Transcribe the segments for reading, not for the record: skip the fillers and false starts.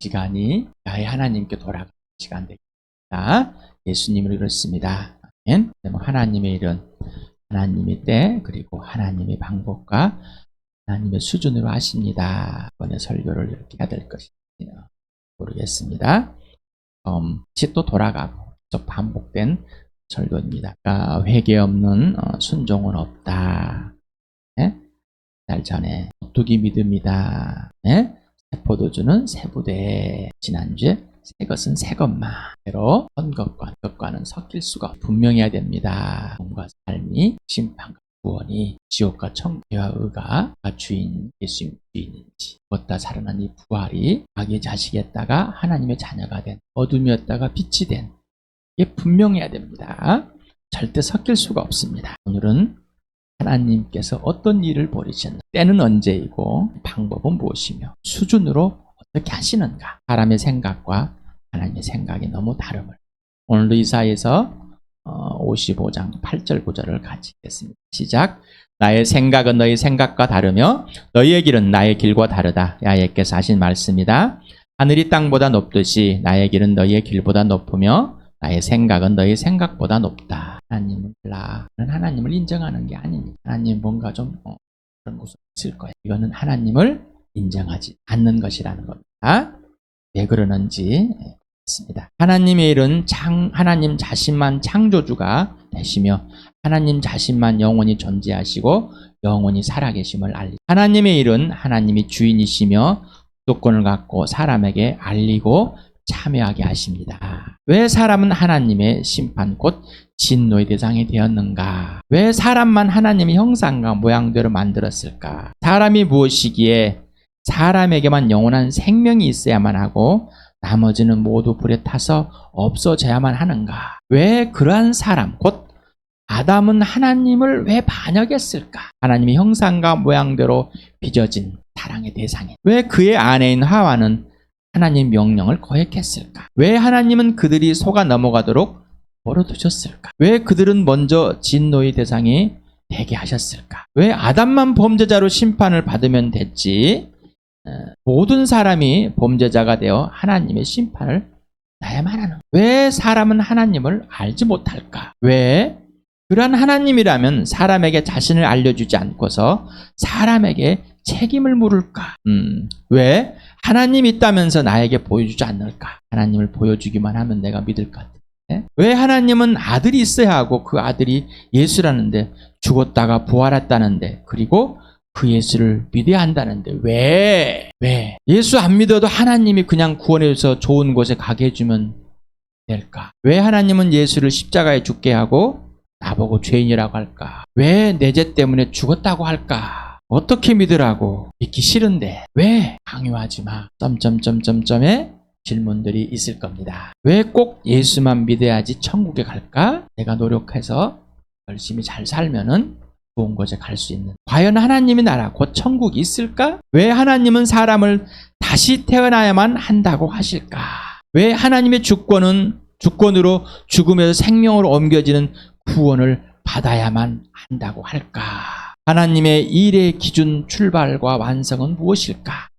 시간이 나의 하나님께 돌아가는 시간 되겠습니다. 예수님으로 그렇습니다. 아멘. 하나님의 일은 하나님의 때 그리고 하나님의 방법과 하나님의 수준으로 하십니다. 이번에 설교를 이렇게 해야 될 것인지 모르겠습니다. 다시 또 돌아가고 또 반복된 설교입니다. 회개 없는 순종은 없다. 네? 날 전에 오뚜기 믿음이다. 네? 세포도주는 세부대. 지난주에 새 것은 새 것만. 대로 선 것과는 섞일 수가 분명해야 됩니다. 몸과 삶이 심판과 구원이 지옥과 천국과 의가 주인 예수님 주인인지 죽었다 살아난 이 부활이 자기 자식이었다가 하나님의 자녀가 된 어둠이었다가 빛이 된 이게 분명해야 됩니다. 절대 섞일 수가 없습니다. 오늘은 하나님께서 어떤 일을 벌이셨나, 때는 언제이고 방법은 무엇이며 수준으로 어떻게 하시는가. 사람의 생각과 하나님의 생각이 너무 다름을. 오늘도 이사야서 55장 8절 9절을 같이 읽겠습니다. 시작. 나의 생각은 너희 생각과 다르며 너희의 길은 나의 길과 다르다. 야훼께서 하신 말씀이다. 하늘이 땅보다 높듯이 나의 길은 너희의 길보다 높으며 나의 생각은 너희 생각보다 높다. 하나님은 하나님을 인정하는 게 아닙니다. 하나님 뭔가 좀 그런 곳이 있을 거예요. 이거는 하나님을 인정하지 않는 것이라는 겁니다. 왜 그러는지 있습니다. 하나님의 일은 하나님 자신만 창조주가 되시며 하나님 자신만 영원히 존재하시고 영원히 살아계심을 알리고 하나님의 일은 하나님이 주인이시며 주도권을 갖고 사람에게 알리고 참여하게 하십니다. 왜 사람은 하나님의 심판 곧 진노의 대상이 되었는가? 왜 사람만 하나님의 형상과 모양대로 만들었을까? 사람이 무엇이기에 사람에게만 영원한 생명이 있어야만 하고 나머지는 모두 불에 타서 없어져야만 하는가? 왜 그러한 사람 곧 아담은 하나님을 왜 반역했을까? 하나님의 형상과 모양대로 빚어진 사랑의 대상이 왜 그의 아내인 하와는 하나님 명령을 거역했을까? 왜 하나님은 그들이 속아 넘어가도록 벌어두셨을까? 왜 그들은 먼저 진노의 대상이 되게 하셨을까? 왜 아담만 범죄자로 심판을 받으면 됐지 모든 사람이 범죄자가 되어 하나님의 심판을 나야만 하는? 왜 사람은 하나님을 알지 못할까? 왜 그러한 하나님이라면 사람에게 자신을 알려주지 않고서 사람에게 책임을 물을까? 왜 하나님이 있다면서 나에게 보여주지 않을까? 하나님을 보여주기만 하면 내가 믿을 것 같은데 왜 하나님은 아들이 있어야 하고 그 아들이 예수라는데 죽었다가 부활했다는데 그리고 그 예수를 믿어야 한다는데 왜 예수 안 믿어도 하나님이 그냥 구원해서 좋은 곳에 가게 해주면 될까? 왜 하나님은 예수를 십자가에 죽게 하고 나보고 죄인이라고 할까? 왜 내 죄 때문에 죽었다고 할까? 어떻게 믿으라고? 믿기 싫은데 왜? 강요하지 마. 점점점점점의 질문들이 있을 겁니다. 왜 꼭 예수만 믿어야지 천국에 갈까? 내가 노력해서 열심히 잘 살면은 좋은 곳에 갈 수 있는. 과연 하나님의 나라 곧 천국이 있을까? 왜 하나님은 사람을 다시 태어나야만 한다고 하실까? 왜 하나님의 주권으로 죽음에서 생명으로 옮겨지는 구원을 받아야만 한다고 할까? 하나님의 일의 기준 출발과 완성은 무엇일까?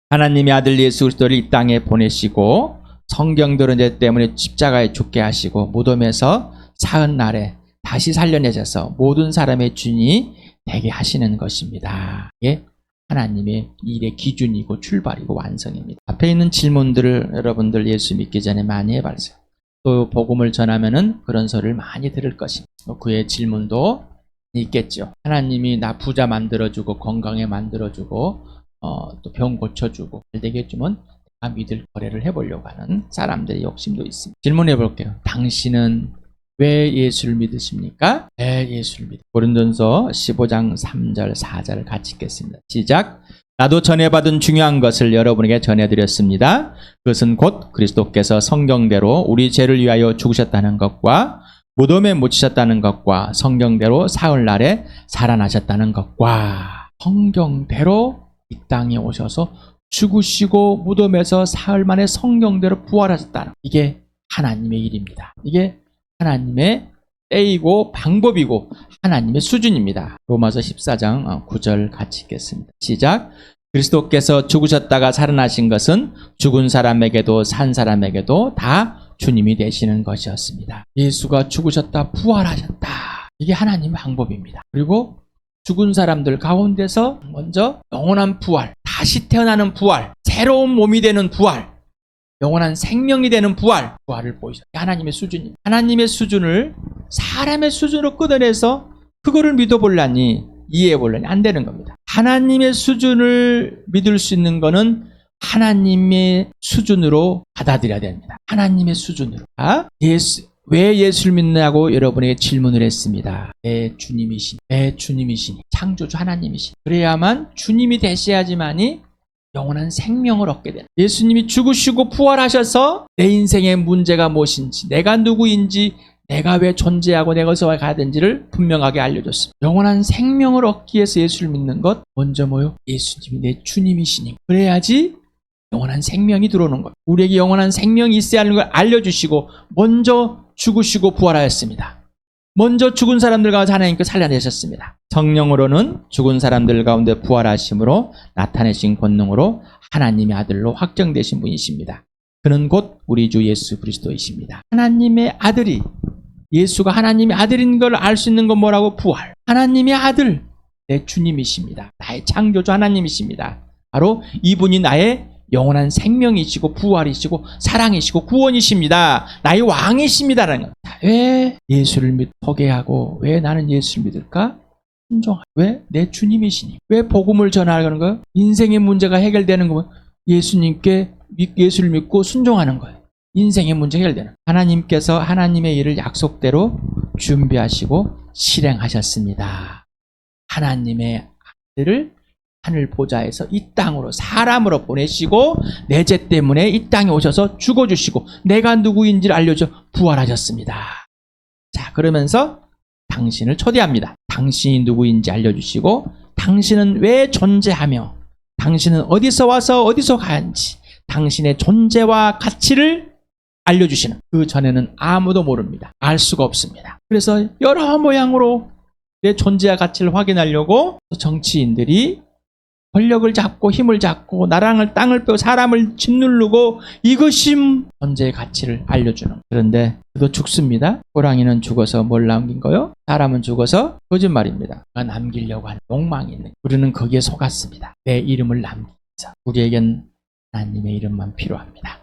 하나님의 아들 예수 그리스도를 이 땅에 보내시고 성경대로 내 때문에 십자가에 죽게 하시고 무덤에서 사흘날에 다시 살려내셔서 모든 사람의 주인이 되게 하시는 것입니다. 이게 하나님의 일의 기준이고 출발이고 완성입니다. 앞에 있는 질문들을 여러분들 예수 믿기 전에 많이 해봤어요. 또 복음을 전하면은 그런 소리를 많이 들을 것입니다. 그의 질문도 있겠죠. 하나님이 나 부자 만들어주고 건강에 만들어주고 또 병 고쳐주고 잘 되게 해주면 내가 믿을 거래를 해보려고 하는 사람들의 욕심도 있습니다. 질문해 볼게요. 당신은 왜 예수를 믿으십니까? 왜 예수를 믿으십니까? 고린도전서 15장 3절 4절을 같이 읽겠습니다. 시작. 나도 전해받은 중요한 것을 여러분에게 전해드렸습니다. 그것은 곧 그리스도께서 성경대로 우리 죄를 위하여 죽으셨다는 것과 무덤에 묻히셨다는 것과 성경대로 사흘날에 살아나셨다는 것과 성경대로 이 땅에 오셔서 죽으시고 무덤에서 사흘 만에 성경대로 부활하셨다는 이게 하나님의 일입니다. 이게 하나님의 때이고 방법이고 하나님의 수준입니다. 로마서 14장 9절 같이 읽겠습니다. 시작. 그리스도께서 죽으셨다가 살아나신 것은 죽은 사람에게도 산 사람에게도 다 주님이 되시는 것이었습니다. 예수가 죽으셨다 부활하셨다. 이게 하나님의 방법입니다. 그리고 죽은 사람들 가운데서 먼저 영원한 부활, 다시 태어나는 부활, 새로운 몸이 되는 부활, 영원한 생명이 되는 부활을 보이셨어요. 하나님의 수준입니다. 하나님의 수준을 사람의 수준으로 끊어내서 그거를 믿어볼라니 이해해볼라니 안 되는 겁니다. 하나님의 수준을 믿을 수 있는 거는 하나님의 수준으로 받아들여야 됩니다. 하나님의 수준으로. 왜 예수를 믿느냐고 여러분에게 질문을 했습니다. 내 주님이시니 창조주 하나님이시니 그래야만 주님이 되셔야지만이 영원한 생명을 얻게 되는. 예수님이 죽으시고 부활하셔서 내 인생의 문제가 무엇인지, 내가 누구인지, 내가 왜 존재하고 내가 어디서 가야 되는지를 분명하게 알려줬습니다. 영원한 생명을 얻기 위해서 예수를 믿는 것, 먼저 뭐요? 예수님이 내 주님이시니 그래야지 영원한 생명이 들어오는 것. 우리에게 영원한 생명이 있어야 하는 걸 알려주시고 먼저 죽으시고 부활하였습니다. 먼저 죽은 사람들 가운데 하나님께 살려내셨습니다. 성령으로는 죽은 사람들 가운데 부활하심으로 나타내신 권능으로 하나님의 아들로 확정되신 분이십니다. 그는 곧 우리 주 예수 그리스도이십니다. 하나님의 아들이, 예수가 하나님의 아들인 걸 알 수 있는 건 뭐라고? 부활. 하나님의 아들, 내 주님이십니다. 나의 창조주 하나님이십니다. 바로 이분이 나의 영원한 생명이시고 부활이시고 사랑이시고 구원이십니다. 나의 왕이십니다라는 것. 왜 예수를 포기하고 왜 나는 예수를 믿을까? 순종하고. 왜? 내 주님이시니. 왜 복음을 전하는 거예요? 인생의 문제가 해결되는 거면 예수를 믿고 순종하는 거예요. 인생의 문제 해결되는. 하나님께서 하나님의 일을 약속대로 준비하시고 실행하셨습니다. 하나님의 아들을 하늘 보좌에서 이 땅으로 사람으로 보내시고 내 죄 때문에 이 땅에 오셔서 죽어주시고 내가 누구인지를 알려줘 부활하셨습니다. 자, 그러면서 당신을 초대합니다. 당신이 누구인지 알려주시고 당신은 왜 존재하며 당신은 어디서 와서 어디서 가는지 당신의 존재와 가치를 알려주시는. 그 전에는 아무도 모릅니다. 알 수가 없습니다. 그래서 여러 모양으로 내 존재와 가치를 확인하려고 정치인들이 권력을 잡고 힘을 잡고 나라를 땅을 빼고 사람을 짓누르고 이것이 존재의 가치를 알려주는. 그런데 그도 죽습니다. 호랑이는 죽어서 뭘 남긴 거요? 사람은 죽어서 거짓말입니다. 남기려고 하는 욕망이 있는. 우리는 거기에 속았습니다. 내 이름을 남기기 위해서. 우리에겐 하나님의 이름만 필요합니다.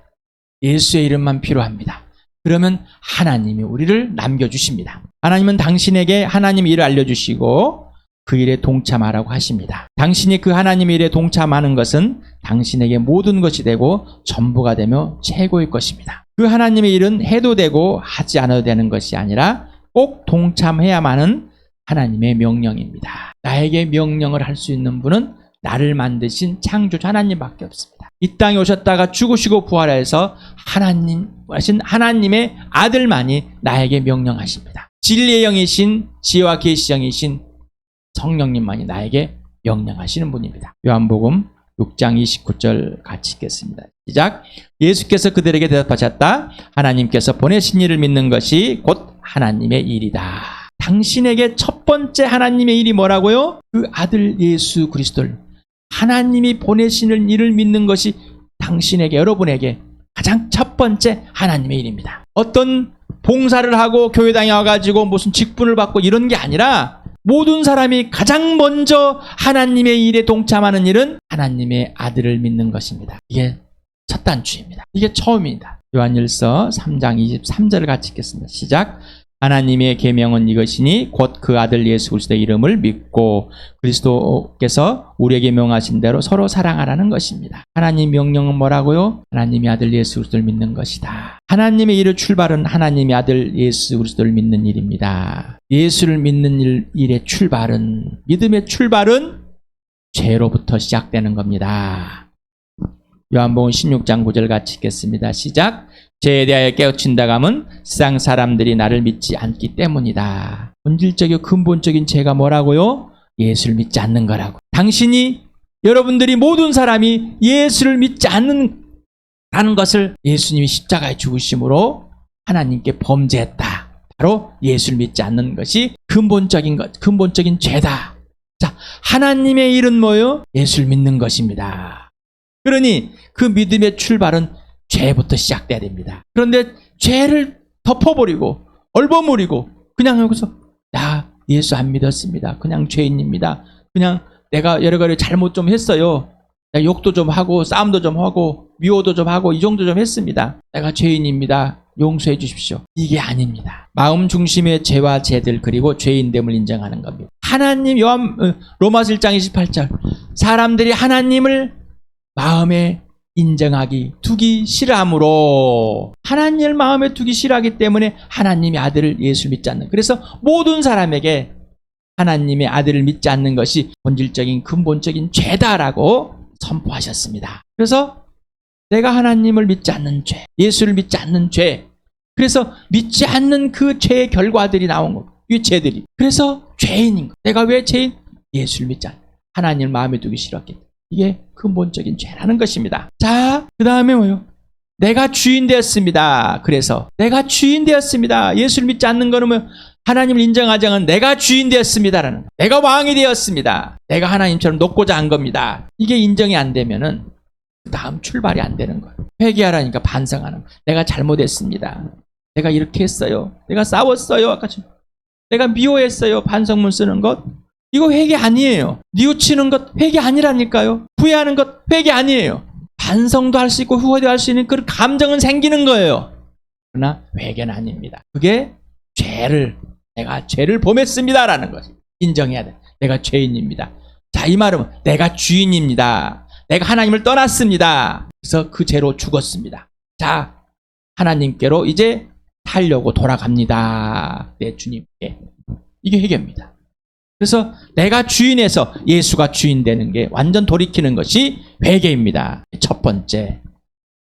예수의 이름만 필요합니다. 그러면 하나님이 우리를 남겨주십니다. 하나님은 당신에게 하나님의 일을 알려주시고 그 일에 동참하라고 하십니다. 당신이 그 하나님의 일에 동참하는 것은 당신에게 모든 것이 되고 전부가 되며 최고의 것입니다. 그 하나님의 일은 해도 되고 하지 않아도 되는 것이 아니라 꼭 동참해야만 하는 하나님의 명령입니다. 나에게 명령을 할 수 있는 분은 나를 만드신 창조주 하나님밖에 없습니다. 이 땅에 오셨다가 죽으시고 부활해서 하나님의 아들만이 나에게 명령하십니다. 진리의 영이신 지혜와 계시의 영이신 성령님만이 나에게 명령하시는 분입니다. 요한복음 6장 29절 같이 읽겠습니다. 시작. 예수께서 그들에게 대답하셨다. 하나님께서 보내신 이를 믿는 것이 곧 하나님의 일이다. 당신에게 첫 번째 하나님의 일이 뭐라고요? 그 아들 예수 그리스도를 하나님이 보내시는 일을 믿는 것이 당신에게, 여러분에게 가장 첫 번째 하나님의 일입니다. 어떤 봉사를 하고 교회당에 와가지고 무슨 직분을 받고 이런 게 아니라 모든 사람이 가장 먼저 하나님의 일에 동참하는 일은 하나님의 아들을 믿는 것입니다. 이게 첫 단추입니다. 이게 처음입니다. 요한일서 3장 23절을 같이 읽겠습니다. 시작. 하나님의 계명은 이것이니 곧 그 아들 예수 그리스도의 이름을 믿고 그리스도께서 우리에게 명하신 대로 서로 사랑하라는 것입니다. 하나님 명령은 뭐라고요? 하나님의 아들 예수 그리스도를 믿는 것이다. 하나님의 일의 출발은 하나님의 아들 예수 그리스도를 믿는 일입니다. 예수를 믿는 일의 출발은, 믿음의 출발은 죄로부터 시작되는 겁니다. 요한복음 16장 9절 같이 읽겠습니다. 시작. 죄에 대하여 깨우친다고 하면 세상 사람들이 나를 믿지 않기 때문이다. 본질적이고 근본적인 죄가 뭐라고요? 예수를 믿지 않는 거라고. 당신이, 여러분들이 모든 사람이 예수를 믿지 않는 것을 예수님이 십자가에 죽으심으로 하나님께 범죄했다. 바로 예수를 믿지 않는 것이 근본적인 죄다. 자, 하나님의 일은 뭐요? 예수를 믿는 것입니다. 그러니 그 믿음의 출발은 죄부터 시작돼야 됩니다. 그런데 죄를 덮어버리고 얼버무리고 그냥 여기서 나 예수 안 믿었습니다. 그냥 죄인입니다. 그냥 내가 여러 가지 잘못 좀 했어요. 내가 욕도 좀 하고 싸움도 좀 하고 미워도 좀 하고 이 정도 좀 했습니다. 내가 죄인입니다. 용서해 주십시오. 이게 아닙니다. 마음 중심의 죄와 죄들 그리고 죄인됨을 인정하는 겁니다. 하나님 로마서 1장 28절 사람들이 하나님을 마음에 인정하기 두기 싫어함으로 하나님을 마음에 두기 싫어하기 때문에 하나님의 아들을 예수 믿지 않는 그래서 모든 사람에게 하나님의 아들을 믿지 않는 것이 본질적인 근본적인 죄다라고 선포하셨습니다. 그래서 내가 하나님을 믿지 않는 죄, 예수를 믿지 않는 죄, 그래서 믿지 않는 그 죄의 결과들이 나온 거, 이 죄들이. 그래서 죄인인 거. 내가 왜 죄인? 예수를 믿지 않는 하나님을 마음에 두기 싫었기 때문에. 이게 근본적인 죄라는 것입니다. 자, 그 다음에 뭐요? 내가 주인 되었습니다. 그래서 내가 주인 되었습니다. 예수를 믿지 않는 거는 뭐 하나님을 인정하지 않은 내가 주인 되었습니다라는 거. 내가 왕이 되었습니다. 내가 하나님처럼 높고자 한 겁니다. 이게 인정이 안 되면은 그 다음 출발이 안 되는 거예요. 회개하라니까 반성하는 거예요. 내가 잘못했습니다. 내가 이렇게 했어요. 내가 싸웠어요. 아까 내가 미워했어요. 반성문 쓰는 것. 이거 회개 아니에요. 뉘우치는 것 회개 아니라니까요. 후회하는 것 회개 아니에요. 반성도 할 수 있고 후회도 할 수 있는 그런 감정은 생기는 거예요. 그러나 회개는 아닙니다. 그게 내가 죄를 범했습니다라는 거지. 인정해야 돼. 내가 죄인입니다. 자, 이 말은 내가 주인입니다. 내가 하나님을 떠났습니다. 그래서 그 죄로 죽었습니다. 자, 하나님께로 이제 살려고 돌아갑니다. 내 주님께. 이게 회개입니다. 그래서 내가 주인에서 예수가 주인 되는 게 완전 돌이키는 것이 회개입니다. 첫 번째,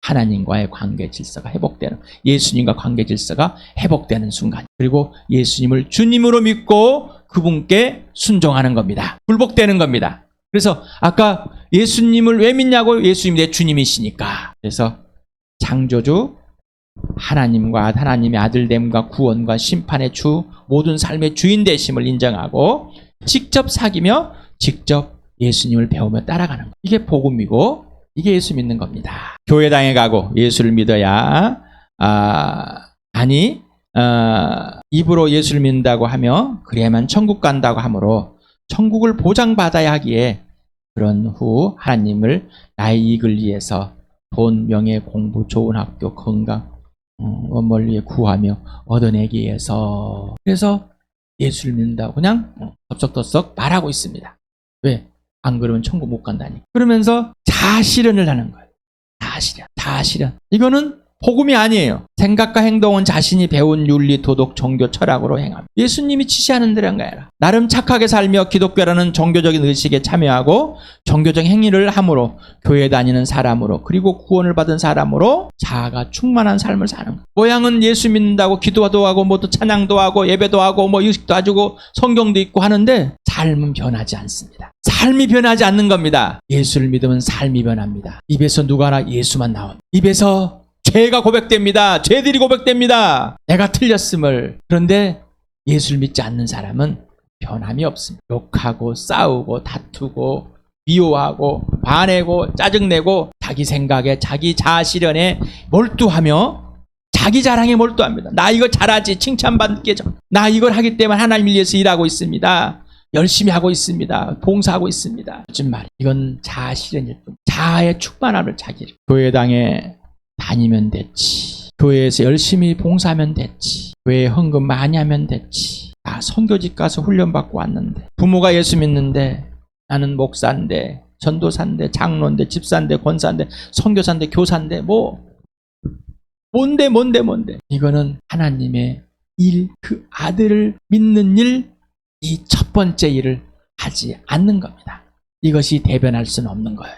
하나님과의 관계 질서가 회복되는, 예수님과 관계 질서가 회복되는 순간. 그리고 예수님을 주님으로 믿고 그분께 순종하는 겁니다. 굴복되는 겁니다. 그래서 아까 예수님을 왜 믿냐고? 예수님이 내 주님이시니까. 그래서 창조주 하나님과 하나님의 아들됨과 구원과 심판의 주 모든 삶의 주인 되심을 인정하고 직접 사귀며 직접 예수님을 배우며 따라가는 것. 이게 복음이고 이게 예수 믿는 겁니다. 교회당에 가고 예수를 믿어야 입으로 예수를 믿는다고 하며 그래야만 천국 간다고 하므로 천국을 보장받아야 하기에 그런 후 하나님을 나의 이익을 위해서 돈, 명예, 공부, 좋은 학교, 건강 멀리에 구하며 얻어내기 위해서 그래서 예수를 믿는다고 그냥 덥석덥석 말하고 있습니다. 왜? 안 그러면 천국 못 간다니. 그러면서 자아실현을 하는 거예요. 자아실현. 이거는 복음이 아니에요. 생각과 행동은 자신이 배운 윤리, 도덕, 종교, 철학으로 행합니다. 예수님이 지시하는 대로 한 거야. 나름 착하게 살며 기독교라는 종교적인 의식에 참여하고 종교적 행위를 함으로 교회 다니는 사람으로 그리고 구원을 받은 사람으로 자아가 충만한 삶을 사는 거예요. 모양은 예수 믿는다고 기도도 하고 뭐또 찬양도 하고 예배도 하고 뭐 의식도 해주고 성경도 읽고 하는데 삶은 변하지 않습니다. 삶이 변하지 않는 겁니다. 예수를 믿으면 삶이 변합니다. 입에서 누가나 예수만 나옵니다. 입에서 죄가 고백됩니다. 죄들이 고백됩니다. 내가 틀렸음을. 그런데 예수를 믿지 않는 사람은 변함이 없습니다. 욕하고 싸우고 다투고 미워하고 화내고 짜증내고 자기 생각에 자기 자아실현에 몰두하며 자기 자랑에 몰두합니다. 나 이거 잘하지 칭찬받게 나 이걸 하기 때문에 하나님을 위해서 일하고 있습니다. 열심히 하고 있습니다. 봉사하고 있습니다. 거짓말. 이건 자아실현일 뿐. 자아의 충만함을 자기를. 교회당에 다니면 됐지. 교회에서 열심히 봉사하면 됐지. 교회에 헌금 많이 하면 됐지. 선교집 가서 훈련받고 왔는데 부모가 예수 믿는데 나는 목사인데 전도사인데 장로인데 집사인데 권사인데 선교사인데 교사인데 뭔데 이거는 하나님의 일, 그 아들을 믿는 일, 이 첫 번째 일을 하지 않는 겁니다. 이것이 대변할 수는 없는 거예요.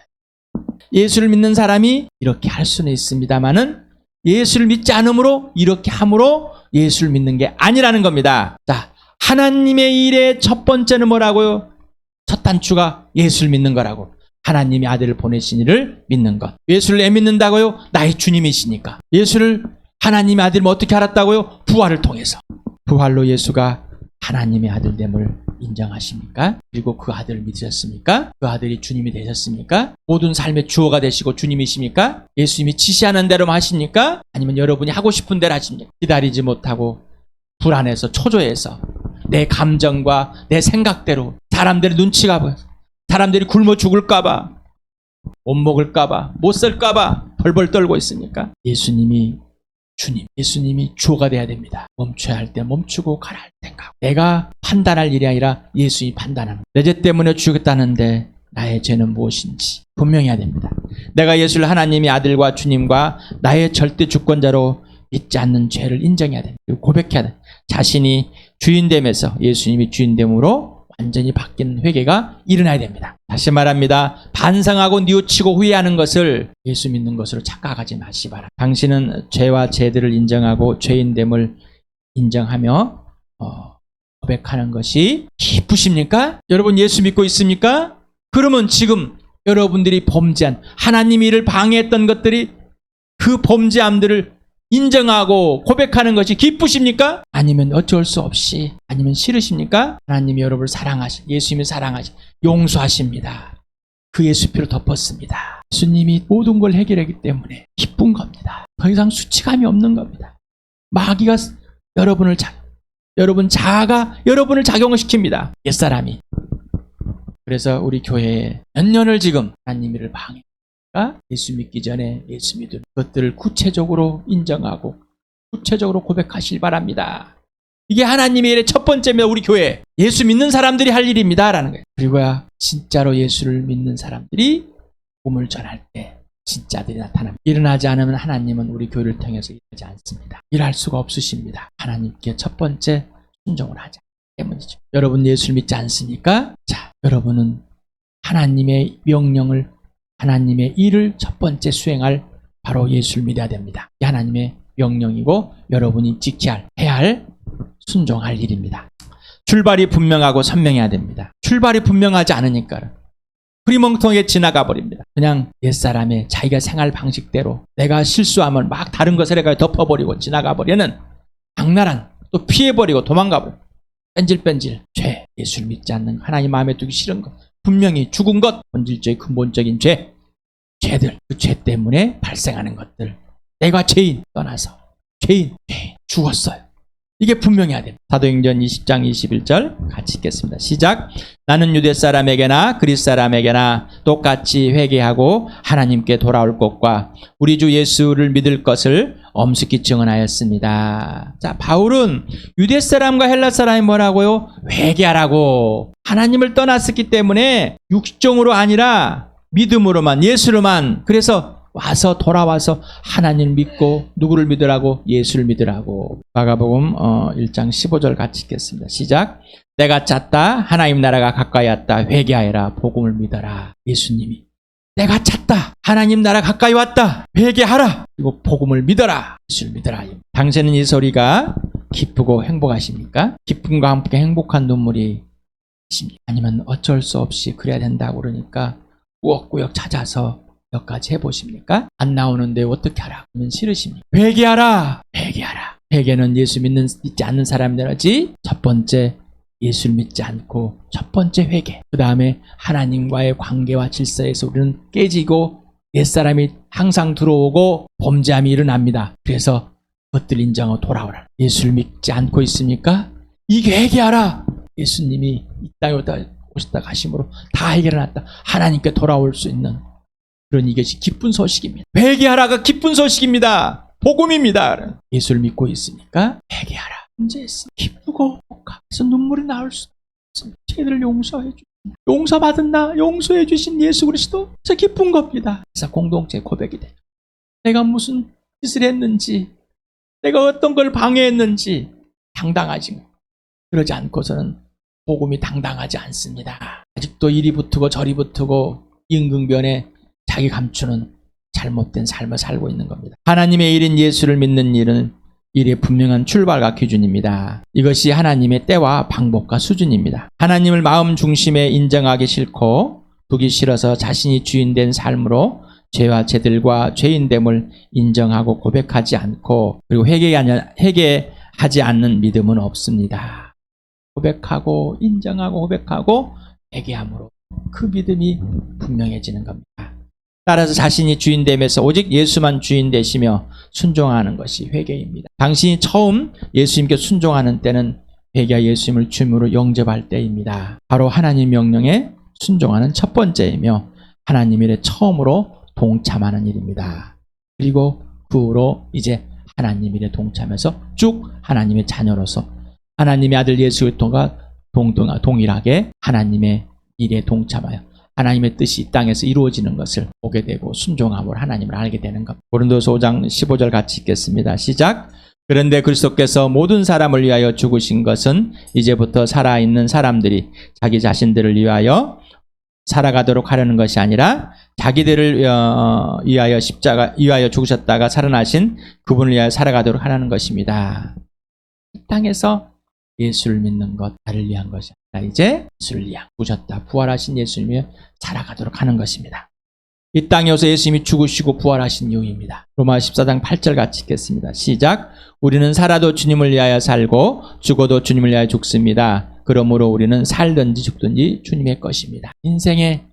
예수를 믿는 사람이 이렇게 할 수는 있습니다만은 예수를 믿지 않으므로 이렇게 함으로 예수를 믿는 게 아니라는 겁니다. 자, 하나님의 일의 첫 번째는 뭐라고요? 첫 단추가 예수를 믿는 거라고. 하나님의 아들을 보내신 이를 믿는 것. 예수를 왜 믿는다고요? 나의 주님이시니까. 예수를 하나님의 아들을 어떻게 알았다고요? 부활을 통해서. 부활로 예수가 하나님의 아들됨을 인정하십니까? 그리고 그 아들을 믿으셨습니까? 그 아들이 주님이 되셨습니까? 모든 삶의 주어가 되시고 주님이십니까? 예수님이 지시하는 대로만 하십니까? 아니면 여러분이 하고 싶은 대로 하십니까? 기다리지 못하고 불안해서 초조해서 내 감정과 내 생각대로 사람들의 눈치가 보여서 사람들이 굶어 죽을까봐 못 먹을까봐 못 살까봐 벌벌 떨고 있으니까 예수님이 주님, 예수님이 주어가 돼야 됩니다. 멈춰야 할 때 멈추고 가라 할 때 가고 내가 판단할 일이 아니라 예수님이 판단하는 내 죄 때문에 죽겠다는데 나의 죄는 무엇인지 분명히 해야 됩니다. 내가 예수를 하나님의 아들과 주님과 나의 절대 주권자로 믿지 않는 죄를 인정해야 됩니다. 그리고 고백해야 됩니다. 자신이 주인됨에서 예수님이 주인됨으로 완전히 바뀌는 회개가 일어나야 됩니다. 다시 말합니다. 반성하고 뉘우치고 후회하는 것을 예수 믿는 것으로 착각하지 마시 바랍니다. 당신은 죄와 죄들을 인정하고 죄인됨을 인정하며 고백하는 것이 기쁘십니까? 여러분 예수 믿고 있습니까? 그러면 지금 여러분들이 범죄한 하나님의 일을 방해했던 것들이 그 범죄함들을 인정하고 고백하는 것이 기쁘십니까? 아니면 어쩔 수 없이 아니면 싫으십니까? 하나님이 여러분을 예수님이 용서하십니다. 그 예수피로 덮었습니다. 예수님이 모든 걸 해결하기 때문에 기쁜 겁니다. 더 이상 수치감이 없는 겁니다. 마귀가 여러분 자아가 여러분을 작용시킵니다. 옛사람이. 그래서 우리 교회에 몇 년을 지금 하나님의 일을 방해 예수 믿기 전에 예수 믿은 것들을 구체적으로 인정하고 구체적으로 고백하실 바랍니다. 이게 하나님의 일의 첫 번째입니다. 우리 교회 예수 믿는 사람들이 할 일입니다 라는 거예요. 그리고야 진짜로 예수를 믿는 사람들이 복음을 전할 때 진짜들이 나타납니다. 일어나지 않으면 하나님은 우리 교회를 통해서 일하지 않습니다. 일할 수가 없으십니다. 하나님께 첫 번째 순종을 하자 때문이죠. 여러분 예수를 믿지 않습니까? 자, 여러분은 하나님의 명령을 하나님의 일을 첫 번째 수행할 바로 예수를 믿어야 됩니다. 이게 하나님의 명령이고 여러분이 해야 할 순종할 일입니다. 출발이 분명하고 선명해야 됩니다. 출발이 분명하지 않으니까 흐리멍텅하게 지나가 버립니다. 그냥 옛사람의 자기가 생활 방식대로 내가 실수하면 막 다른 것을 해가 덮어버리고 지나가 버리는 악랄한 또 피해버리고 도망가버리고 뺀질뺀질 죄, 예수를 믿지 않는 하나님 마음에 두기 싫은 것 분명히 죽은 것, 본질적인 근본적인 죄들, 그 죄 때문에 발생하는 것들. 내가 죄인 떠나서 죄인 죽었어요. 이게 분명해야 됩니다. 사도행전 20장 21절 같이 읽겠습니다. 시작. 나는 유대 사람에게나 그리스 사람에게나 똑같이 회개하고 하나님께 돌아올 것과 우리 주 예수를 믿을 것을 엄숙히 증언하였습니다. 자, 바울은 유대 사람과 헬라 사람이 뭐라고요? 회개하라고. 하나님을 떠났었기 때문에 육정으로 아니라 믿음으로만 예수로만 그래서 돌아와서 하나님을 믿고 누구를 믿으라고? 예수를 믿으라고. 마가복음 1장 15절 같이 읽겠습니다. 시작. 내가 찼다. 하나님 나라가 가까이 왔다. 회개하여라. 복음을 믿어라. 예수님이 내가 찼다. 하나님 나라 가까이 왔다. 회개하라. 그리고 복음을 믿어라. 예수를 믿어라. 당신은 이 소리가 기쁘고 행복하십니까? 기쁨과 함께 행복한 눈물이 아니면 어쩔 수 없이 그래야 된다고 그러니까 꾸역꾸역 찾아서 몇 가지 해보십니까? 안 나오는데 어떻게 하라? 그러면 싫으십니까? 회개하라! 회개하라! 회개는 예수 믿지 않는 사람들 하지 첫 번째 예수를 믿지 않고 첫 번째 회개. 그 다음에 하나님과의 관계와 질서에서 우리는 깨지고 옛사람이 항상 들어오고 범죄함이 일어납니다. 그래서 그것들 인정하고 돌아오라. 예수를 믿지 않고 있습니까? 이게 회개하라! 예수님이 이 땅에 오셨다 가심으로 다 해결해놨다. 하나님께 돌아올 수 있는 그런 이것이 기쁜 소식입니다. 회개하라가 기쁜 소식입니다. 복음입니다. 예수를 믿고 있으니까 회개하라. 문제있어. 기쁘고 가서 눈물이 나올 수 없습니다. 죄들을 용서해 주신 용서해 주신 예수 그리스도 진짜 기쁜 겁니다. 그래서 공동체 고백이 돼요. 내가 무슨 짓을 했는지 내가 어떤 걸 방해했는지 당당하지 그러지 않고서는 복음이 당당하지 않습니다. 아직도 이리 붙고 저리 붙고 임금변에 자기 감추는 잘못된 삶을 살고 있는 겁니다. 하나님의 일인 예수를 믿는 일은 일의 분명한 출발과 기준입니다. 이것이 하나님의 때와 방법과 수준입니다. 하나님을 마음 중심에 인정하기 싫고 두기 싫어서 자신이 주인된 삶으로 죄와 죄들과 죄인됨을 인정하고 고백하지 않고 그리고 회개하지 않는 믿음은 없습니다. 고백하고 인정하고 고백하고 회개함으로 그 믿음이 분명해지는 겁니다. 따라서 자신이 주인 됨에서 오직 예수만 주인 되시며 순종하는 것이 회개입니다. 당신이 처음 예수님께 순종하는 때는 회개와 예수님을 주님으로 영접할 때입니다. 바로 하나님 명령에 순종하는 첫 번째이며 하나님 일에 처음으로 동참하는 일입니다. 그리고 그 후로 이제 하나님 일에 동참해서 쭉 하나님의 자녀로서 하나님의 아들 예수 그리스도가 동일하게 하나님의 일에 동참하여 하나님의 뜻이 이 땅에서 이루어지는 것을 보게 되고 순종함으로 하나님을 알게 되는 것. 고린도서 5장 15절 같이 읽겠습니다. 시작. 그런데 그리스도께서 모든 사람을 위하여 죽으신 것은 이제부터 살아있는 사람들이 자기 자신들을 위하여 살아가도록 하려는 것이 아니라 자기들을 위하여 죽으셨다가 살아나신 그분을 위하여 살아가도록 하라는 것입니다. 이 땅에서 예수를 믿는 것, 나를 위한 것이 아니라 이제 예수를 위하여 죽으셨다, 부활하신 예수님을 위해 살아가도록 하는 것입니다. 이 땅에 오서 예수님이 죽으시고 부활하신 이유입니다. 로마 14장 8절 같이 읽겠습니다. 시작. 우리는 살아도 주님을 위하여 살고 죽어도 주님을 위하여 죽습니다. 그러므로 우리는 살든지 죽든지 주님의 것입니다. 인생의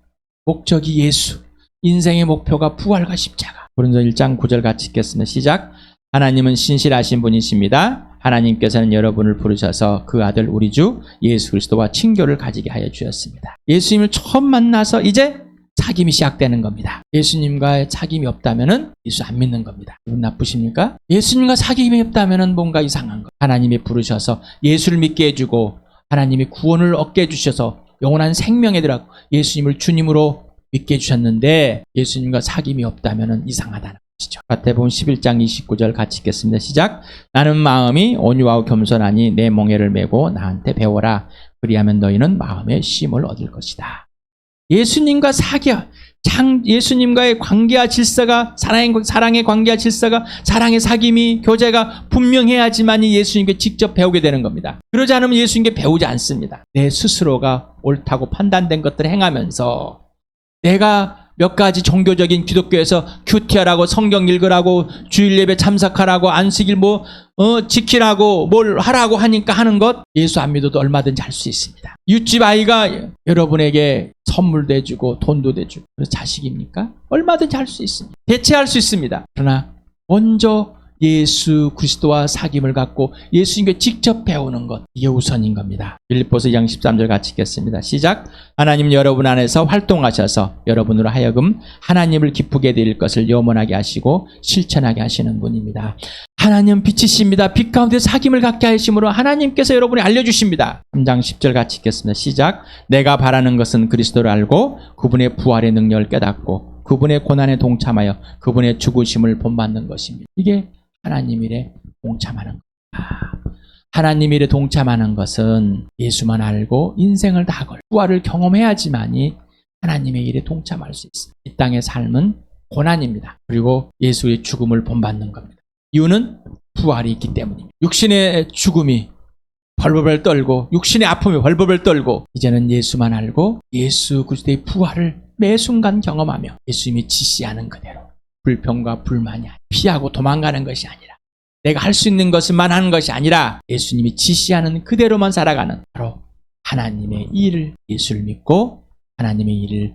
목적이 예수, 인생의 목표가 부활과 십자가. 고린도서 1장 9절 같이 읽겠습니다. 시작. 하나님은 신실하신 분이십니다. 하나님께서는 여러분을 부르셔서 그 아들 우리 주 예수 그리스도와 친교를 가지게 하여 주셨습니다. 예수님을 처음 만나서 이제 사귐이 시작되는 겁니다. 예수님과의 사귐이 없다면 예수 안 믿는 겁니다. 기분 나쁘십니까? 예수님과 사귐이 없다면 뭔가 이상한 거. 하나님이 부르셔서 예수를 믿게 해주고 하나님이 구원을 얻게 해주셔서 영원한 생명에 들어가고 예수님을 주님으로 믿게 해주셨는데 예수님과 사귐이 없다면 이상하다는 것이죠. 마태복음 11장 29절 같이 읽겠습니다. 시작. 나는 마음이 온유하고 겸손하니 내 멍에를 메고 나한테 배워라. 그리하면 너희는 마음의 쉼을 얻을 것이다. 예수님과 예수님과의 관계와 질서가 사랑의 관계와 질서가 사랑의 사귐이 교제가 분명해야지만이 예수님께 직접 배우게 되는 겁니다. 그러지 않으면 예수님께 배우지 않습니다. 내 스스로가 옳다고 판단된 것들을 행하면서 내가 몇 가지 종교적인 기독교에서 큐티하라고 성경 읽으라고 주일 예배 참석하라고 안식일 지키라고 뭘 하라고 하니까 하는 것 예수 안 믿어도 얼마든지 할 수 있습니다. 육집 아이가 여러분에게 선물도 해주고 돈도 대주고 그래서 자식입니까? 얼마든지 할 수 있습니다. 대체할 수 있습니다. 그러나 먼저 예수 그리스도와 사귐을 갖고 예수님께 직접 배우는 것 이게 우선인 겁니다. 빌립보서 2장 13절 같이 읽겠습니다. 시작. 하나님 여러분 안에서 활동하셔서 여러분으로 하여금 하나님을 기쁘게 드릴 것을 염원하게 하시고 실천하게 하시는 분입니다. 하나님 빛이십니다. 빛 가운데 사귐을 갖게 하심으로 하나님께서 여러분이 알려주십니다. 3장 10절 같이 읽겠습니다. 시작. 내가 바라는 것은 그리스도를 알고 그분의 부활의 능력을 깨닫고 그분의 고난에 동참하여 그분의 죽으심을 본받는 것입니다. 이게 하나님 일에 동참하는 겁니다. 하나님 일에 동참하는 것은 예수만 알고 인생을 다 걸 부활을 경험해야지만이 하나님의 일에 동참할 수 있습니다. 이 땅의 삶은 고난입니다. 그리고 예수의 죽음을 본받는 겁니다. 이유는 부활이 있기 때문입니다. 육신의 죽음이 벌벌벌 떨고 육신의 아픔이 벌벌벌 떨고 이제는 예수만 알고 예수 그리스도의 부활을 매 순간 경험하며 예수님이 지시하는 그대로 불평과 불만이 피하고 도망가는 것이 아니라 내가 할 수 있는 것만 하는 것이 아니라 예수님이 지시하는 그대로만 살아가는 바로 하나님의 일을 예수를 믿고 하나님의 일을